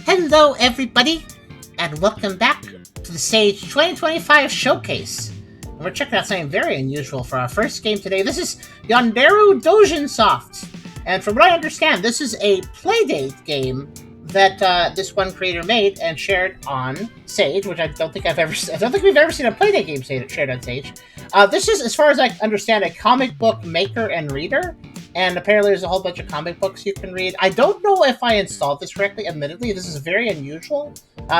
Hello, everybody, and welcome back to the Sage 2025 Showcase. And we're checking out something very unusual for our first game today. This is Yonderu DoujinSoft. And from what I understand, this is a Playdate game that this one creator made and shared on Sage, which I don't think we've ever seen a Playdate game shared on Sage. This is, as far as I understand, a comic book maker and reader. And apparently there's a whole bunch of comic books you can read. I don't know if I installed this correctly. Admittedly, this is very unusual.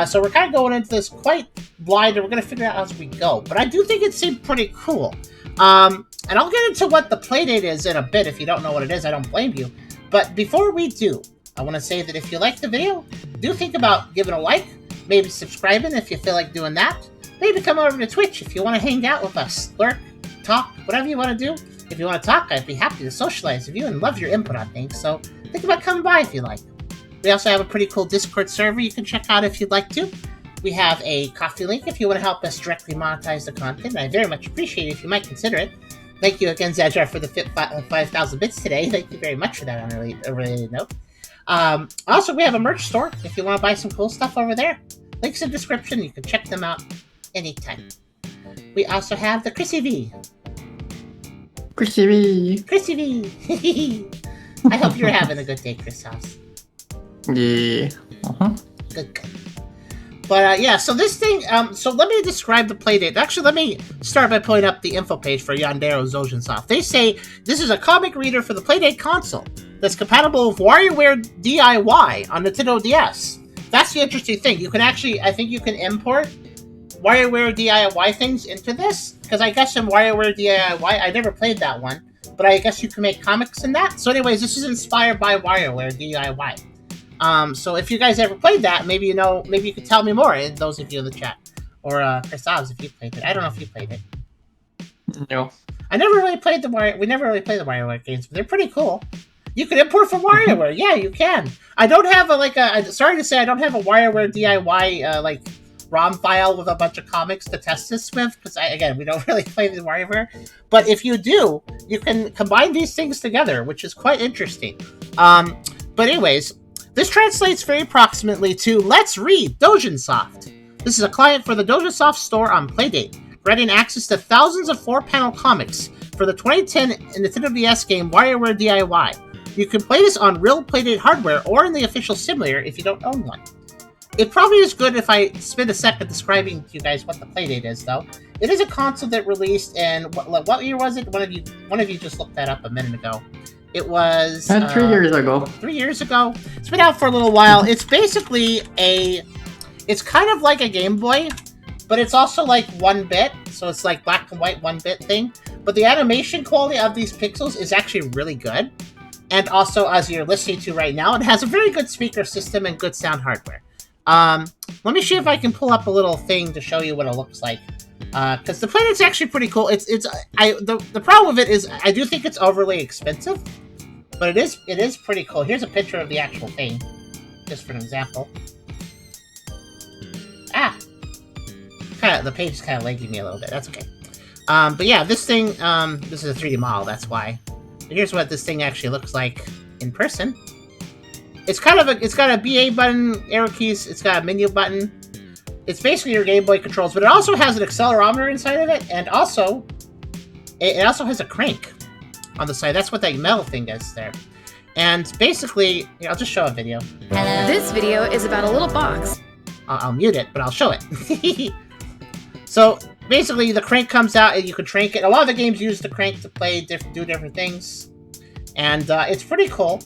So we're kind of going into this quite blind, and we're going to figure out as we go. But I do think it seemed pretty cool. And I'll get into what the Playdate is in a bit. If you don't know what it is, I don't blame you. But before we do, I want to say that if you like the video, do think about giving a like, maybe subscribing if you feel like doing that. Maybe come over to Twitch if you want to hang out with us, lurk, talk, whatever you want to do. If you want to talk, I'd be happy to socialize with you and love your input on things, so think about coming by if you like. We also have a pretty cool Discord server you can check out if you'd like to. We have a Ko-fi link if you want to help us directly monetize the content, and I very much appreciate it if you might consider it. Thank you again, Zadjar, for the 5,000 bits today. Thank you very much for that on a related note. Also, we have a merch store if you want to buy some cool stuff over there. Links in the description. You can check them out anytime. We also have the Chrissy V. Chrissy V. I hope you're having a good day, Chris House. Yeah. Good. But yeah, so this thing, so let me describe the Playdate. Actually, let me start by pulling up the info page for Yonderu DoujinSoft. They say this is a comic reader for the Playdate console that's compatible with WarioWare DIY on Nintendo DS. That's the interesting thing. You can actually, I think you can import WarioWare DIY things into this, because I guess in WarioWare DIY, I never played that one, but I guess you can make comics in that. So anyways, this is inspired by WarioWare DIY. So if you guys ever played that, maybe you could tell me more, those of you in the chat. Or Chris Hobbs, if you played it. I don't know if you played it. No. We never really played the WarioWare games, but they're pretty cool. You can import from WarioWare. Yeah, you can. I don't have sorry to say, I don't have a WarioWare DIY, ROM file with a bunch of comics to test this with, because we don't really play the WarioWare. But if you do, you can combine these things together, which is quite interesting. But anyways, this translates very approximately to Let's Read DoujinSoft. This is a client for the DoujinSoft store on Playdate, granting access to thousands of 4-panel comics for the 2010 Nintendo DS game WarioWare DIY. You can play this on real Playdate hardware or in the official simulator if you don't own one. It probably is good if I spend a second describing to you guys what the Playdate is, though. It is a console that released in, what year was it? One of you just looked that up a minute ago. It was... 3 years ago. 3 years ago. It's been out for a little while. It's basically it's kind of like a Game Boy, but it's also like 1-bit, so it's like black and white 1-bit thing. But the animation quality of these pixels is actually really good. And also, as you're listening to right now, it has a very good speaker system and good sound hardware. Let me see if I can pull up a little thing to show you what it looks like. Because the Playdate's actually pretty cool. The problem with it is I do think it's overly expensive, but it is pretty cool. Here's a picture of the actual thing, just for an example. The page is kind of lagging me a little bit. That's okay. But yeah, this thing, this is a 3D model. That's why. But here's what this thing actually looks like in person. It's got a BA button, arrow keys. It's got a menu button. It's basically your Game Boy controls, but it also has an accelerometer inside of it, and also it also has a crank on the side. That's what that metal thing is there. And basically, I'll just show a video. This video is about a little box. I'll mute it, but I'll show it. So basically, the crank comes out, and you can crank it. A lot of the games use the crank to do different things. And it's pretty cool.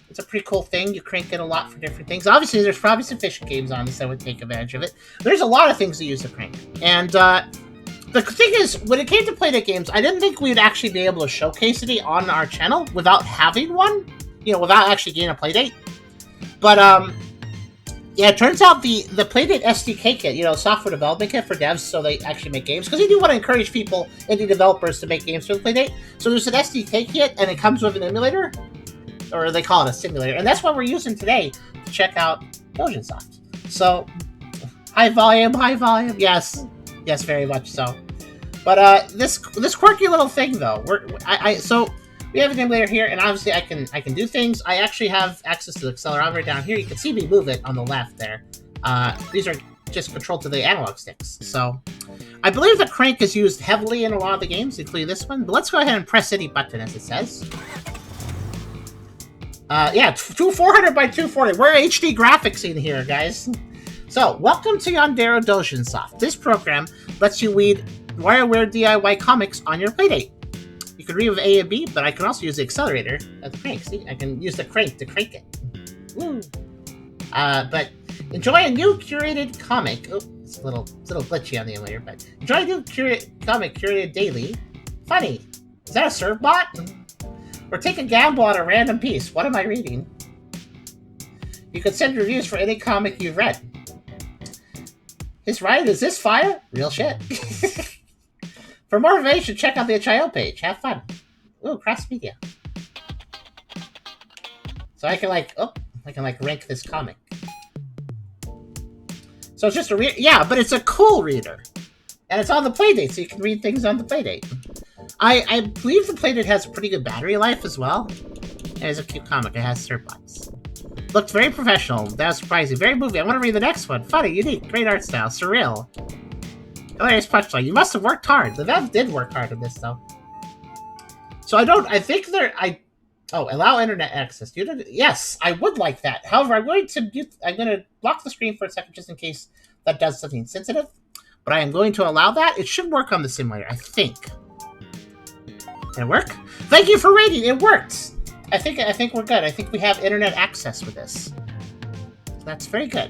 It's a pretty cool thing. You crank it a lot for different things. Obviously, there's probably some fishing games on this that would take advantage of it. There's a lot of things that use the crank. And the thing is, when it came to Playdate games, I didn't think we'd actually be able to showcase it on our channel without having one. Without actually getting a Playdate. But yeah, it turns out the Playdate SDK kit, software development kit for devs, so they actually make games, because they do want to encourage people, indie developers, to make games for the Playdate. So there's an SDK kit, and it comes with an emulator, or they call it a simulator, and that's what we're using today to check out DoujinSoft. So, high volume, yes, very much so. But this quirky little thing, though, so we have an emulator here, and obviously I can do things. I actually have access to the accelerometer down here. You can see me move it on the left there. These are just controlled to the analog sticks. So I believe the crank is used heavily in a lot of the games, including this one. But let's go ahead and press any button, as it says. Yeah, 400 by 240. We're HD graphics in here, guys. So, welcome to Yonderu DoujinSoft. This program lets you read WarioWare DIY comics on your playdate. You can read with A and B, but I can also use the accelerator as the crank. See, I can use the crank to crank it. Woo! But enjoy a new curated comic. Oh, it's a little glitchy on the emulator, but enjoy a new comic curated daily. Funny. Is that a serve bot? Or take a gamble on a random piece. What am I reading? You can send reviews for any comic you've read. His right, is this fire? Real shit. For more information, check out the HIO page. Have fun. Ooh, cross media. So I can rank this comic. So it's just a yeah, but it's a cool reader. And it's on the playdate, so you can read things on the playdate. I believe the playdate has a pretty good battery life as well. And it's a cute comic. It has surplus. Looked very professional. That was surprising. Very movie. I want to read the next one. Funny, unique, great art style, surreal. Hilarious punchline. You must have worked hard. The dev did work hard on this, though. So allow internet access. Yes, I would like that. However, I'm going to block the screen for a second just in case that does something sensitive. But I am going to allow that. It should work on the simulator, I think. Did it work? Thank you for rating. It worked. I think we're good. I think we have internet access with this. So that's very good.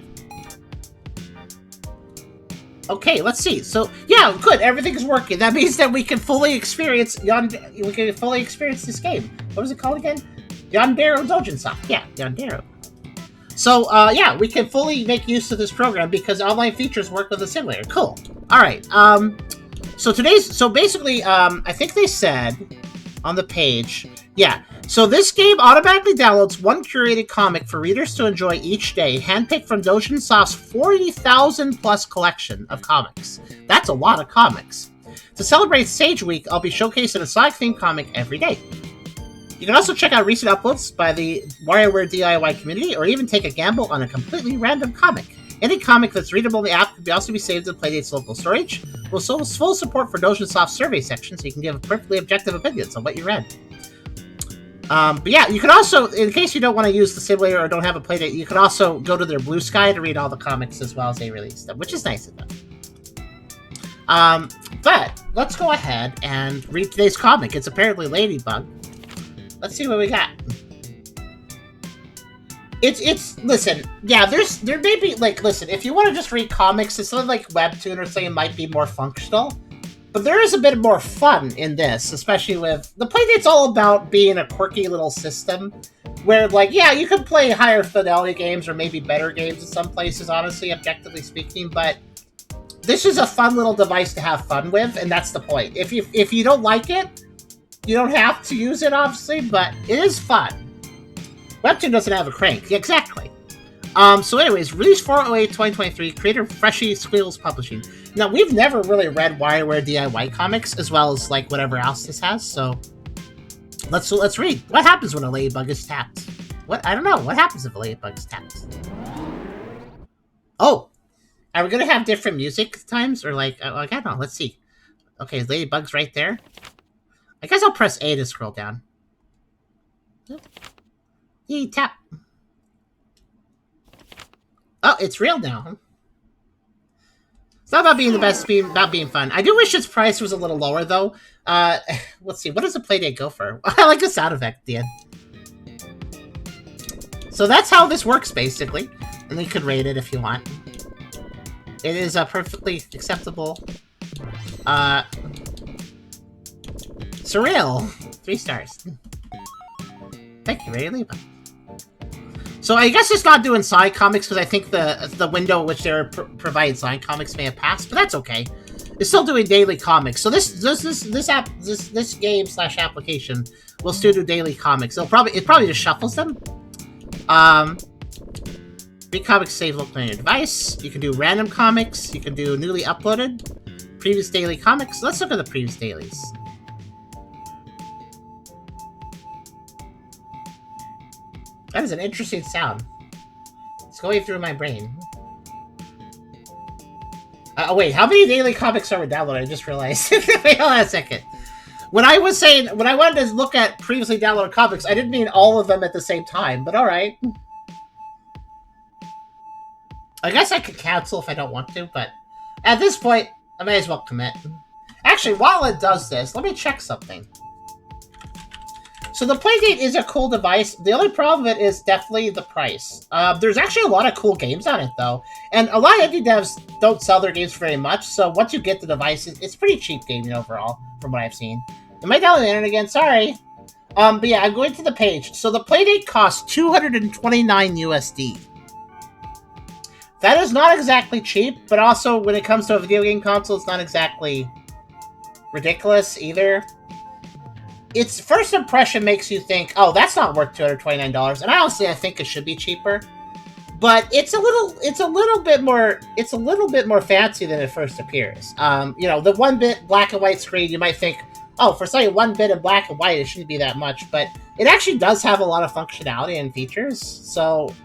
Okay, let's see. So yeah, good. Everything's working. That means that we can fully experience this game. What was it called again? Yonderu DoujinSoft. Yeah, Yonderu. So yeah, we can fully make use of this program because online features work with the simulator. Cool. All right. So basically, I think they said on the page, yeah. So this game automatically downloads one curated comic for readers to enjoy each day, handpicked from DoujinSoft's 40,000 plus collection of comics. That's a lot of comics. To celebrate Sage Week, I'll be showcasing a Sonic-themed comic every day. You can also check out recent uploads by the WarioWare DIY community, or even take a gamble on a completely random comic. Any comic that's readable in the app can also be saved in Playdate's local storage, with full support for DoujinSoft's survey section, so you can give perfectly objective opinions on what you read. But yeah, you can also, in case you don't want to use the simulator or don't have a Playdate, you can also go to their Blue Sky to read all the comics as well as they release them, which is nice of them. But let's go ahead and read today's comic. It's apparently Ladybug. Let's see what we got. Listen, yeah, there may be, listen, if you want to just read comics, it's something like Webtoon or something might be more functional. But there is a bit more fun in this, especially with... The Playdate's all about being a quirky little system where, yeah, you can play higher fidelity games or maybe better games in some places, honestly, objectively speaking, but this is a fun little device to have fun with, and that's the point. If you don't like it, you don't have to use it, obviously, but it is fun. Webtoon doesn't have a crank. Exactly. So anyways, released 4/08/2023, creator Freshy Squeals Publishing. Now, we've never really read WarioWare DIY comics, as well as, whatever else this has, so let's read. What happens when a ladybug is tapped? I don't know. What happens if a ladybug is tapped? Oh! Are we gonna have different music times? Or, I don't know. Let's see. Okay, ladybug's right there. I guess I'll press A to scroll down. Yee, tap. Oh, it's real now. It's not about being the best, about being fun. I do wish its price was a little lower, though. Let's see. What does the Playdate go for? I like the sound effect at the end. So that's how this works, basically. And you could rate it if you want. It is a perfectly acceptable. Surreal. 3 stars. Thank you, Ray. So I guess it's not doing side comics because I think the window in which they're providing side comics may have passed, but that's okay. It's still doing daily comics. So this game / application will still do daily comics. It probably just shuffles them. Read comics save locally on your device. You can do random comics. You can do newly uploaded, previous daily comics. Let's look at the previous dailies. That is an interesting sound. It's going through my brain. Oh wait, how many daily comics are we downloading? I just realized. Wait, hold on a second. When I wanted to look at previously downloaded comics, I didn't mean all of them at the same time, but alright. I guess I could cancel if I don't want to, but at this point, I may as well commit. Actually, while it does this, let me check something. So the Playdate is a cool device. The only problem with it is definitely the price. There's actually a lot of cool games on it, though. And a lot of indie devs don't sell their games very much, so once you get the device, it's pretty cheap gaming overall, from what I've seen. Am I downloading the internet again? Sorry. But yeah, I'm going to the page. So the Playdate costs $229 USD. That is not exactly cheap, but also when it comes to a video game console, it's not exactly ridiculous either. Its first impression makes you think, oh, that's not worth $229, and honestly, I think it should be cheaper. But it's a little bit more fancy than it first appears. You know, the 1-bit black and white screen, you might think, oh, for something 1-bit in black and white, it shouldn't be that much, but it actually does have a lot of functionality and features, so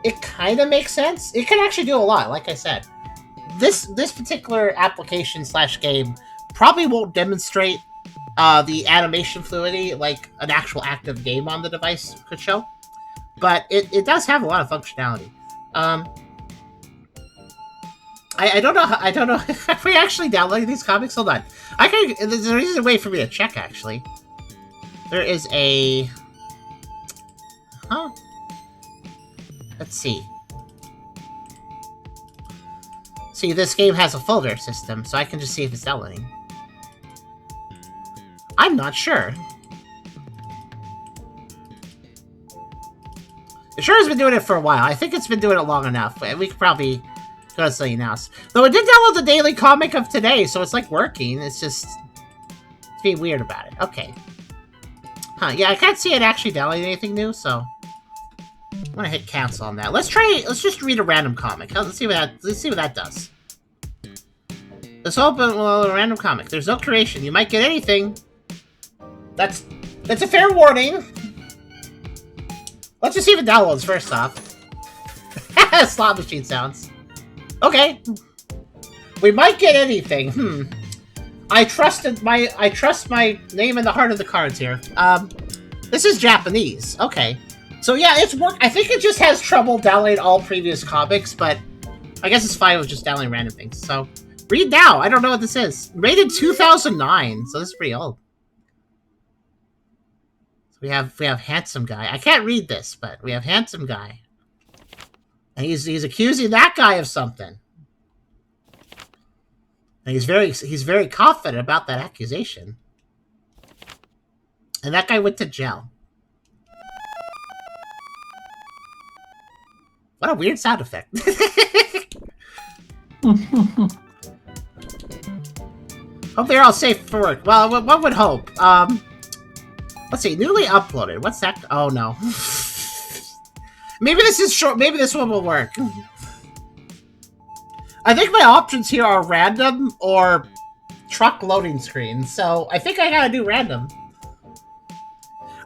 it kind of makes sense. It can actually do a lot, like I said. This particular application / game probably won't demonstrate the animation fluidity like an actual active game on the device could show, but it does have a lot of functionality. I don't know if we actually downloaded these comics. Hold on, there's a way for me to check actually. There is a let's see. See, this game has a folder system, so I can just see if it's downloading. I'm not sure. It sure has been doing it for a while. I think it's been doing it long enough. We could probably go to something else. Though it did download the daily comic of today, so it's like working. It's just it's being weird about it. Okay. Huh, yeah, I can't see it actually downloading anything new, so I'm gonna hit cancel on that. Let's just read a random comic. Let's see what that does. Let's open a random comic. There's no curation. You might get anything. That's a fair warning. Let's just see if it downloads first off. Slot machine sounds. Okay. We might get anything. I trust my name in the heart of the cards here. This is Japanese. Okay. So yeah, it's work. I think it just has trouble downloading all previous comics, but I guess it's fine with just downloading random things. So read now. I don't know what this is. Rated 2009, so this is pretty old. We have handsome guy. I can't read this, but we have handsome guy, and he's accusing that guy of something, and he's very confident about that accusation. And that guy went to jail. What a weird sound effect. Hope they're all safe for work. Well, one would hope. Let's see, newly uploaded. What's that? Oh, no. Maybe this is short. Maybe this one will work. I think my options here are random or truck loading screen, so I think I gotta do random.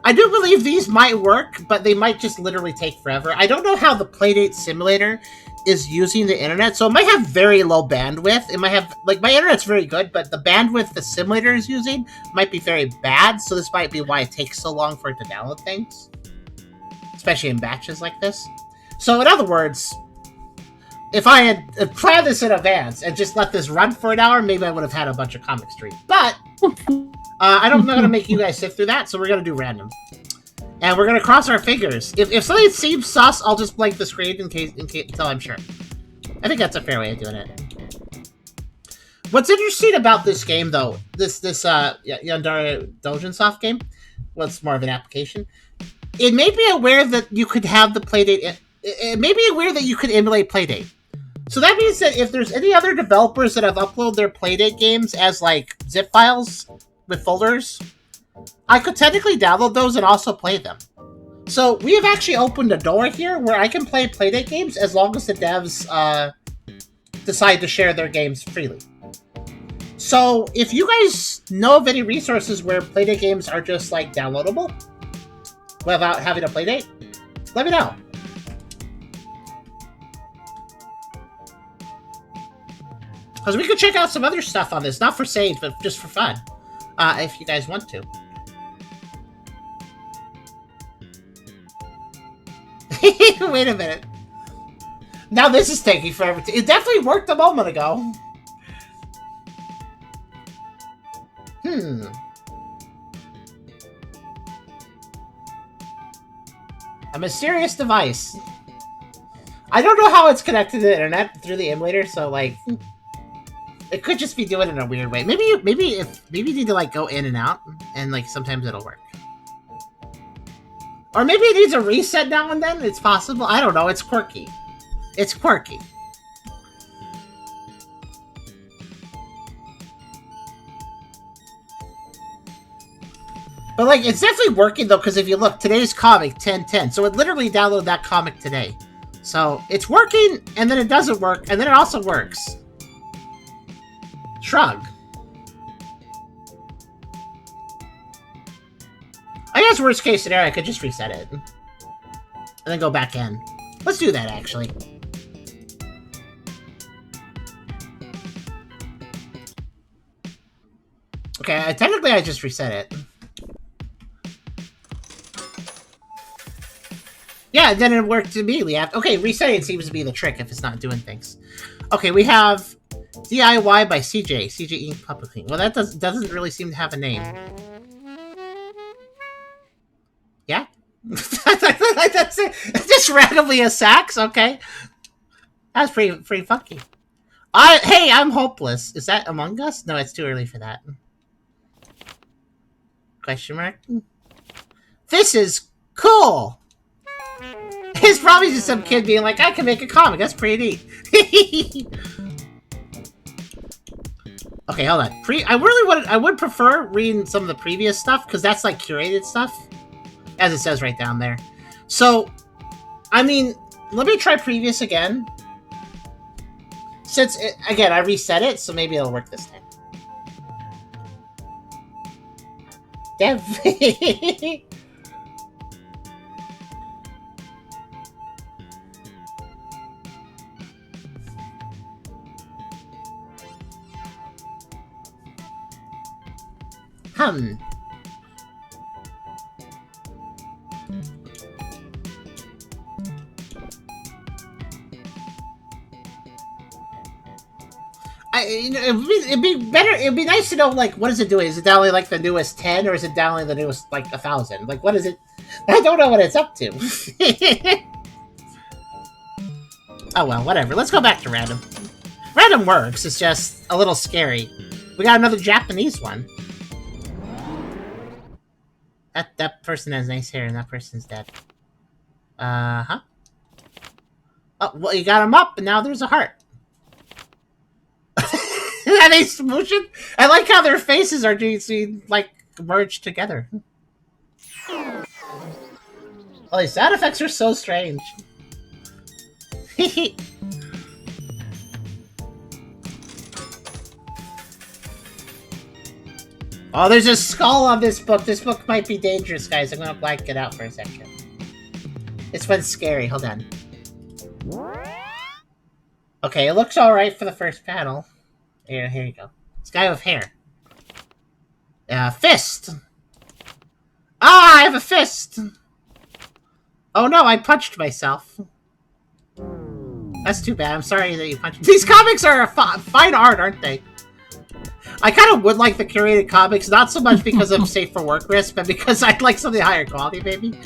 I do believe these might work, but they might just literally take forever. I don't know how the Playdate simulator is using the internet, so it might have very low bandwidth. It might have, like, my internet's very good, but the bandwidth the simulator is using might be very bad, so this might be why it takes so long for it to download things. Especially in batches like this. So, in other words, if I had planned this in advance and just let this run for an hour, maybe I would have had a bunch of comics to read. But I'm not going to make you guys sit through that, so we're going to do random. And we're going to cross our fingers. If something seems sus, I'll just blank the screen in case until I'm sure. I think that's a fair way of doing it. What's interesting about this game, though, this Yonderu DoujinSoft game, well, it's more of an application. It made me aware that you could have the Playdate. It made me aware that you could emulate Playdate. So that means that if there's any other developers that have uploaded their Playdate games as like zip files with folders, I could technically download those and also play them. So we have actually opened a door here where I can play Playdate games as long as the devs decide to share their games freely. So if you guys know of any resources where Playdate games are just like downloadable without having a Playdate, let me know. Because we could check out some other stuff on this, not for Sage, but just for fun, if you guys want to. Wait a minute. Now this is taking forever. It definitely worked a moment ago. A mysterious device. I don't know how it's connected to the internet through the emulator, so like, it could just be doing it in a weird way. Maybe you need to like go in and out, and like sometimes it'll work. Or maybe it needs a reset now and then. It's possible. I don't know. It's quirky. It's quirky. But like, it's definitely working though, because if you look, today's comic 10/10, so it literally downloaded that comic today. So it's working, and then it doesn't work, and then it also works. Shrug. I guess worst case scenario, I could just reset it. And then go back in. Let's do that, actually. Okay, technically I just reset it. Yeah, then it worked immediately after. Okay, resetting seems to be the trick if it's not doing things. Okay, we have DIY by CJ. CJ Inc. Publishing. Well, that doesn't really seem to have a name. Yeah? That's it. Just randomly a sax? Okay. That's pretty funky. Hey, I'm hopeless. Is that Among Us? No, it's too early for that. Question mark? This is cool! It's probably just some kid being like, I can make a comic. That's pretty neat. Okay, hold on. I would prefer reading some of the previous stuff, because that's like curated stuff. As it says right down there. So, I mean, let me try previous again. Since, again, I reset it, so maybe it'll work this time. Dev. It'd be better. It'd be nice to know, like, what is it doing? Is it downloading like the newest 10, or is it downloading the newest like 1,000? Like, what is it? I don't know what it's up to. Oh well, whatever. Let's go back to random. Random works. It's just a little scary. We got another Japanese one. That person has nice hair, and that person's dead. Oh, well, you got him up, and now there's a heart. That ain't motion. I like how their faces are like merged together. Oh, these sound effects are so strange. Oh, there's a skull on this book. This book might be dangerous, guys. I'm gonna blank it out for a second. This one's scary. Hold on. Okay, it looks alright for the first panel. Here you go. This guy with hair. Fist! Ah, I have a fist! Oh no, I punched myself. That's too bad. I'm sorry that you punched me. These comics are fine art, aren't they? I kind of would like the curated comics, not so much because of safe for work risk, but because I'd like something higher quality, maybe.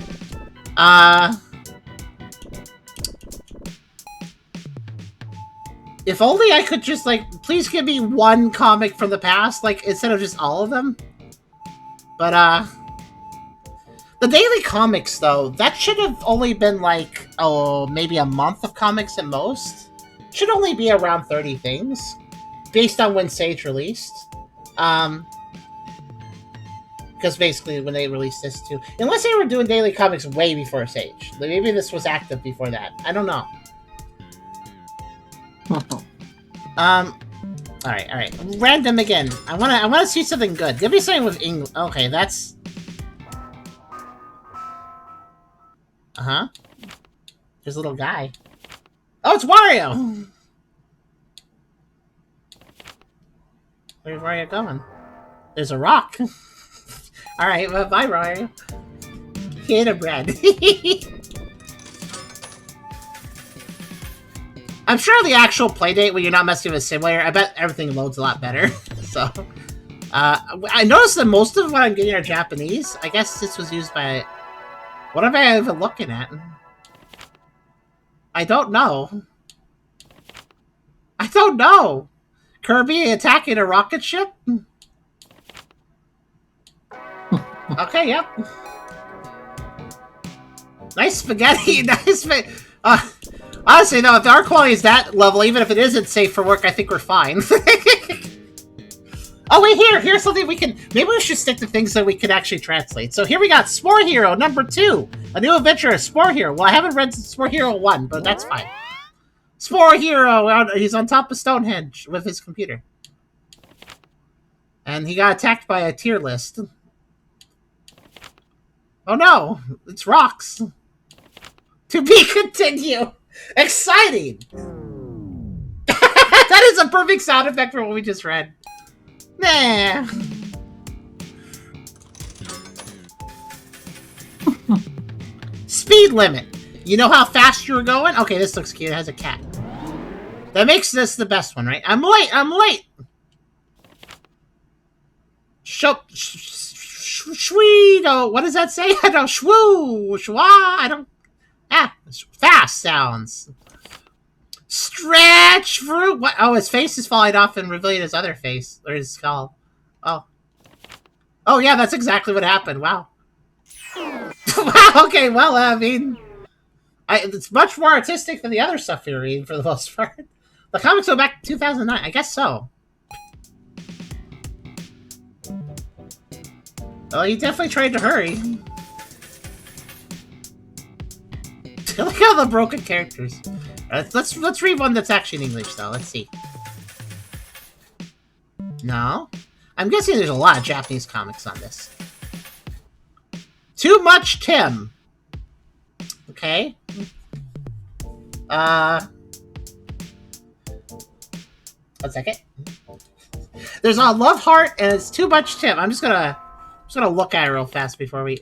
If only I could just, like, please give me one comic from the past, like, instead of just all of them. But, the daily comics, though, that should have only been, like, oh, maybe a month of comics at most. Should only be around 30 things, based on when Sage released. Because basically when they released this, too. Unless they were doing daily comics way before Sage. Maybe this was active before that. I don't know. Alright. Random again. I wanna see something good. Give me something with English. Okay, that's... His little guy. Oh, it's Wario! Where's Wario going? There's a rock. Alright, well, bye, Wario. He ate a bread. I'm sure the actual playdate when you're not messing with a simulator, I bet everything loads a lot better. So, I noticed that most of what I'm getting are Japanese. I guess this was used by... What am I even looking at? I don't know. I don't know. Kirby attacking a rocket ship? Okay, yep. Nice spaghetti. Nice honestly, no, if our quality is that level, even if it isn't safe for work, I think we're fine. Oh, wait, here's something we can... Maybe we should stick to things that we can actually translate. So here we got Spore Hero number 2. A new adventure of Spore Hero. Well, I haven't read Spore Hero 1, but that's fine. Spore Hero! He's on top of Stonehenge with his computer. And he got attacked by a tier list. Oh no! It's rocks! To be continued! Exciting! That is a perfect sound effect for what we just read. Nah. Speed limit. You know how fast you're going? Okay, this looks cute. It has a cat. That makes this the best one, right? I'm late! I'm late! Shwee! Oh, what does that say? I don't... Shwoo! Shwa! I don't... Ah! Fast sounds. Stretch fruit. What? Oh, his face is falling off and revealing his other face or his skull. Oh. Oh yeah, that's exactly what happened. Wow. Wow. Okay. Well, I mean, it's much more artistic than the other stuff you're reading for the most part. The comics go back to 2009. I guess so. Well, he definitely tried to hurry. Look at all the broken characters. Let's read one that's actually in English, though. Let's see. No? I'm guessing there's a lot of Japanese comics on this. Too Much Tim. Okay. 1 second. There's a Love Heart, and it's Too Much Tim. I'm just gonna look at it real fast before we...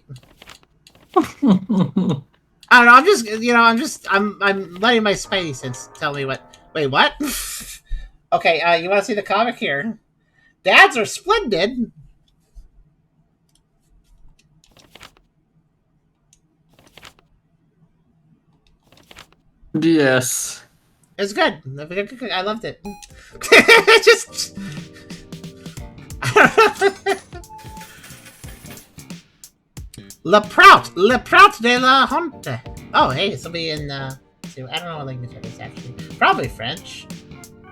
I don't know, I'm letting my spidey sense tell me what... Wait, what? Okay, you want to see the comic here? Dads are splendid! Yes. It's good. I loved it. Just... Le Prout de la Honte. Oh, hey, somebody in, I don't know what language that is, actually. Probably French.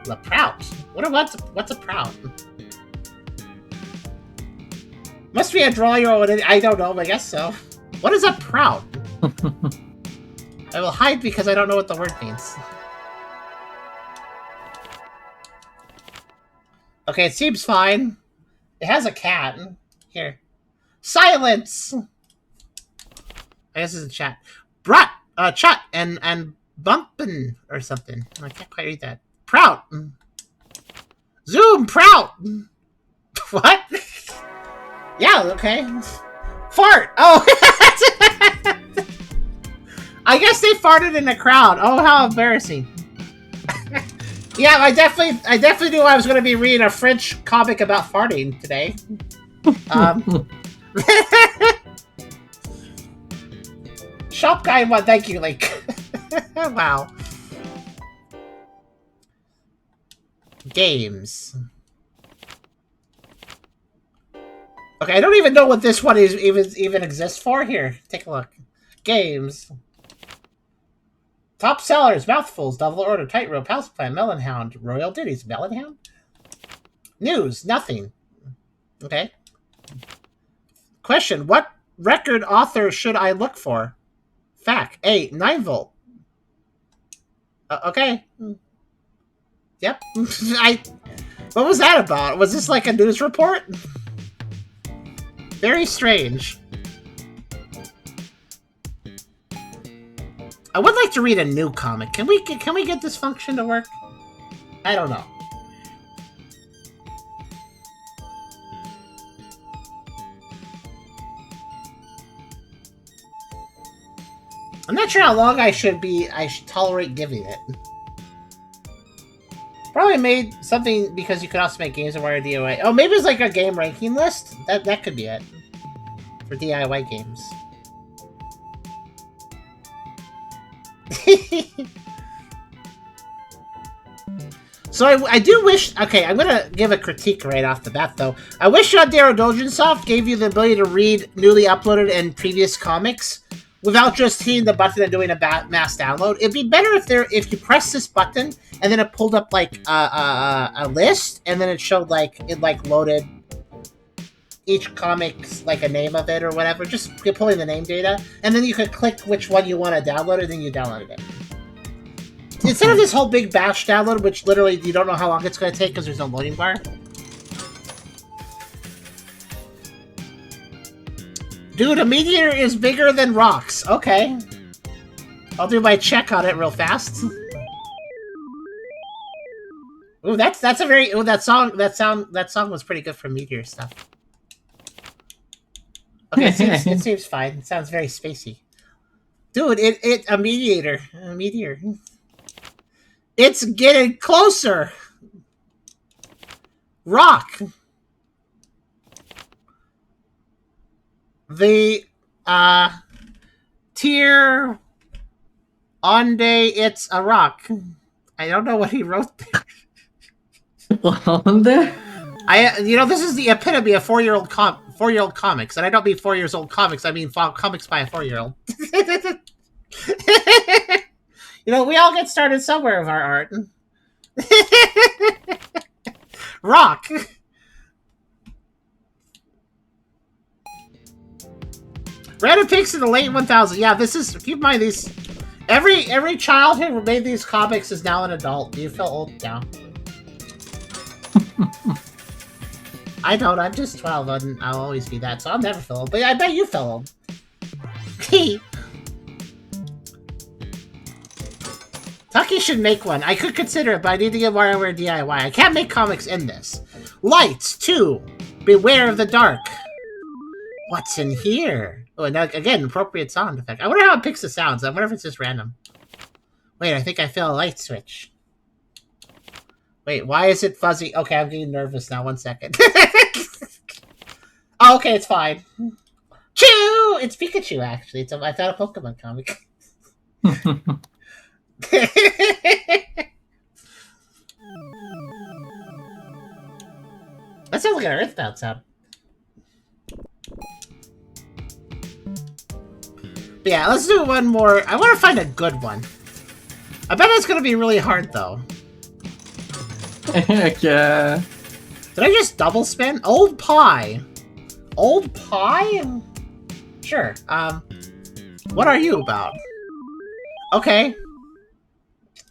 Le Prout. What's a Prout? Must be a drawing or what? I don't know, but I guess so. What is a Prout? I will hide because I don't know what the word means. Okay, it seems fine. It has a cat. Here. Silence! I guess it's a chat. Chut and bumpin' or something. I can't quite read that. Prout. Zoom prout. What? Yeah, okay. Fart. Oh. I guess they farted in the crowd. Oh, how embarrassing. Yeah, I definitely knew I was going to be reading a French comic about farting today. Shop guy 1, thank you, Link. Wow. Games. Okay, I don't even know what this one is even exists for. Here, take a look. Games. Top sellers, Mouthfuls, Double Order, Tightrope, Houseplant, Melonhound, Royal Duties, Melonhound? News, nothing. Okay. Question, what record author should I look for? Fact, A, 9-volt. Okay. Yep. What was that about? Was this like a news report? Very strange. I would like to read a new comic. Can we get this function to work? I don't know. I'm not sure how long I should tolerate giving it. Probably made something because you could also make games and wire DIY. Oh, maybe it's like a game ranking list? That could be it. For DIY games. So I do wish... Okay, I'm gonna give a critique right off the bat, though. I wish Yonderu DoujinSoft gave you the ability to read newly uploaded and previous comics without just hitting the button and doing a mass download. It'd be better if you press this button and then it pulled up like a list, and then it showed like loaded each comic's like a name of it or whatever. Just pulling the name data, and then you could click which one you want to download, and then you downloaded it. Instead of this whole big bash download, which literally you don't know how long it's going to take because there's no loading bar. Dude, a meteor is bigger than rocks. Okay. I'll do my check on it real fast. Ooh, that's a very... Ooh, that song was pretty good for meteor stuff. Okay, it seems fine. It sounds very spacey. Dude, a meteor. It's getting closer. Rock. The tier on day it's a rock. I don't know what he wrote there. On there? This is the epitome of 4-year-old comics, and I don't mean 4 years old comics. I mean comics by a 4-year-old. We all get started somewhere with our art. Rock. Random Picks in the late 1000s. Yeah, this is... Keep in mind, these... Every child who made these comics is now an adult. You feel old now. I don't. I'm just 12, and I'll always be that, so I'll never feel old. But I bet you feel old. Tucky should make one. I could consider it, but I need to get WarioWare DIY. I can't make comics in this. Lights, 2. Beware of the dark. What's in here? Oh, and again, appropriate sound effect. I wonder how it picks the sounds. I wonder if it's just random. Wait, I think I feel a light switch. Wait, why is it fuzzy? Okay, I'm getting nervous now. 1 second. Oh, okay, it's fine. Chew! It's Pikachu, actually. I found a Pokemon comic. That sounds like an Earthbound sound. But yeah, let's do one more. I want to find a good one. I bet it's going to be really hard, though. Heck yeah. Did I just double spin? Old Pie. Old Pie? Sure. What are you about? Okay.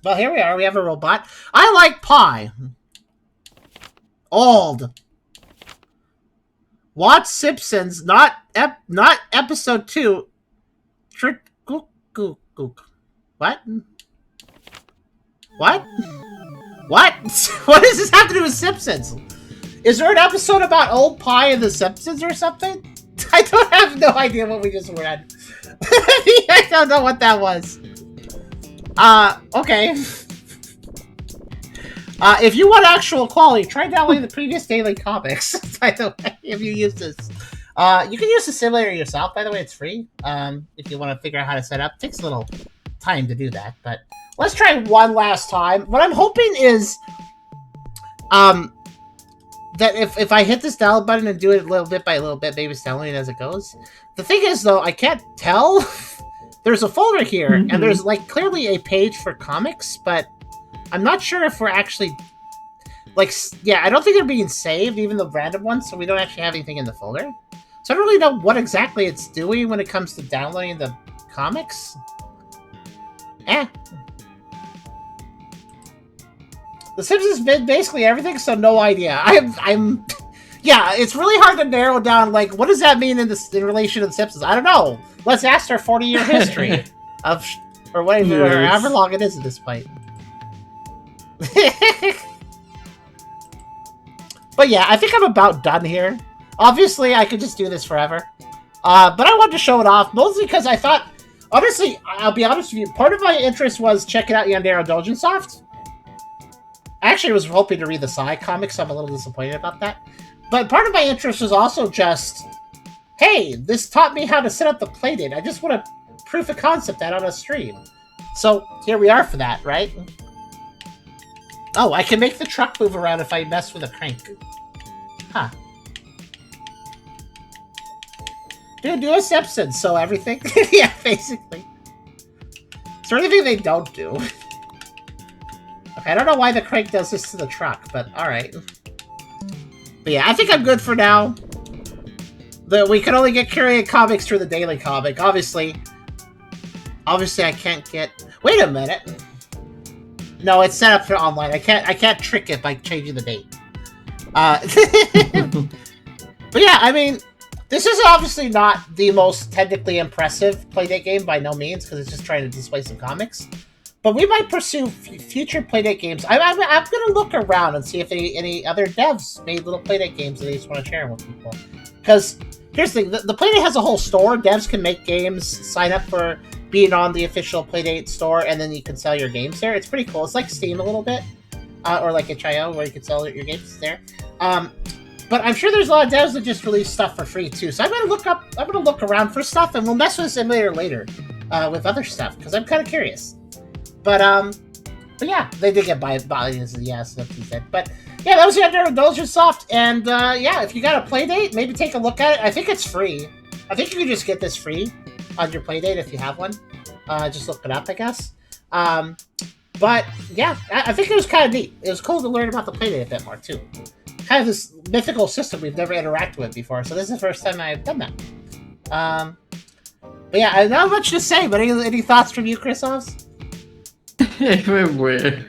Well, here we are. We have a robot. I like pie. Old. Watch Simpsons, not episode 2. What? What? What? What does this have to do with Simpsons? Is there an episode about old pie in the Simpsons or something? I have no idea what we just read. I don't know what that was. Okay. If you want actual quality, try downloading the previous daily comics. By the way, if you use this. You can use the simulator yourself, by the way, it's free. If you want to figure out how to set up. It takes a little time to do that, but let's try one last time. What I'm hoping is that if I hit this download button and do it little bit by little bit, maybe it's downloading as it goes. The thing is, though, I can't tell. There's a folder here, and there's like clearly a page for comics, but I'm not sure if we're actually I don't think they're being saved, even the random ones, so we don't actually have anything in the folder. So I don't really know what exactly it's doing when it comes to downloading the comics. The Simpsons did basically everything, so no idea. I'm yeah, it's really hard to narrow down, like, what does that mean in relation to the Simpsons? I don't know. Let's ask our 40-year history of Or whatever, Yes. however long it is at this point. But yeah, I think I'm about done here. Obviously, I could just do this forever. But I wanted to show it off, mostly because I thought... Honestly, I'll be honest with you, part of my interest was checking out Yonderu DoujinSoft. I actually was hoping to read the Sonic comics, so I'm a little disappointed about that. But part of my interest was also just... Hey, this taught me how to set up the playdate. I just want to proof of concept that on a stream. So, here we are for that, right? Oh, I can make the truck move around if I mess with a crank. Huh. Dude, do a Simpson, so everything. Yeah, basically. Is there anything they don't do? Okay, I don't know why the crank does this to the truck, but alright. But yeah, I think I'm good for now. We can only get curated comics through the daily comic. Obviously, I can't get... Wait a minute. No, it's set up for online. I can't trick it by changing the date. But yeah, I mean, this is obviously not the most technically impressive Playdate game by no means, because it's just trying to display some comics. But we might pursue future Playdate games. I'm going to look around and see if any other devs made little Playdate games that they just want to share with people. Because here's the thing, the Playdate has a whole store. Devs can make games, sign up for being on the official Playdate store, and then you can sell your games there. It's pretty cool. It's like Steam a little bit, or like itch.io, where you can sell your games there. But I'm sure there's a lot of devs that just release stuff for free too. So I'm gonna look around for stuff, and we'll mess with Simulator later with other stuff because I'm kind of curious. But yeah, they did get by audiences. Yes, that's what he said. But yeah, that was Yonderu DoujinSoft, and yeah, if you got a Playdate, maybe take a look at it. I think it's free. I think you can just get this free on your Playdate if you have one. Just look it up, I guess. But yeah, I think it was kind of neat. It was cool to learn about the Playdate a bit more too. Kind of this mythical system we've never interacted with before, so this is the first time I've done that. But yeah, I don't have much to say, but any thoughts from you, Chrisos? Everywhere.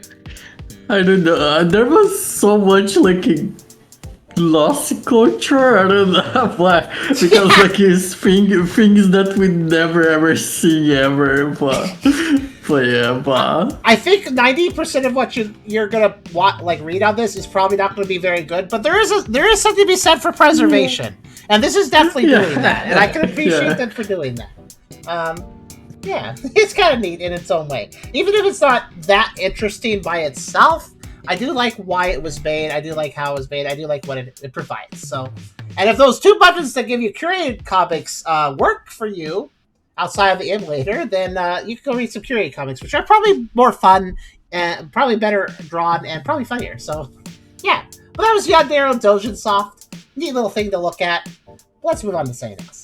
I don't know. There was so much like lost culture. I don't know why. Because like it's things that we never ever see ever. But yeah, but I think 90% of what you're gonna read on this is probably not going to be very good. But there is something to be said for preservation, and this is definitely doing that, and I can appreciate them for doing that. Yeah, it's kind of neat in its own way. Even if it's not that interesting by itself, I do like why it was made. I do like how it was made. I do like what it provides. So, and if those two buttons that give you curated comics work for you outside of the emulator, then you can go read some curated comics, which are probably more fun and probably better drawn and probably funnier. So, yeah. But that was Yonderu DoujinSoft. Neat little thing to look at. Let's move on to something else.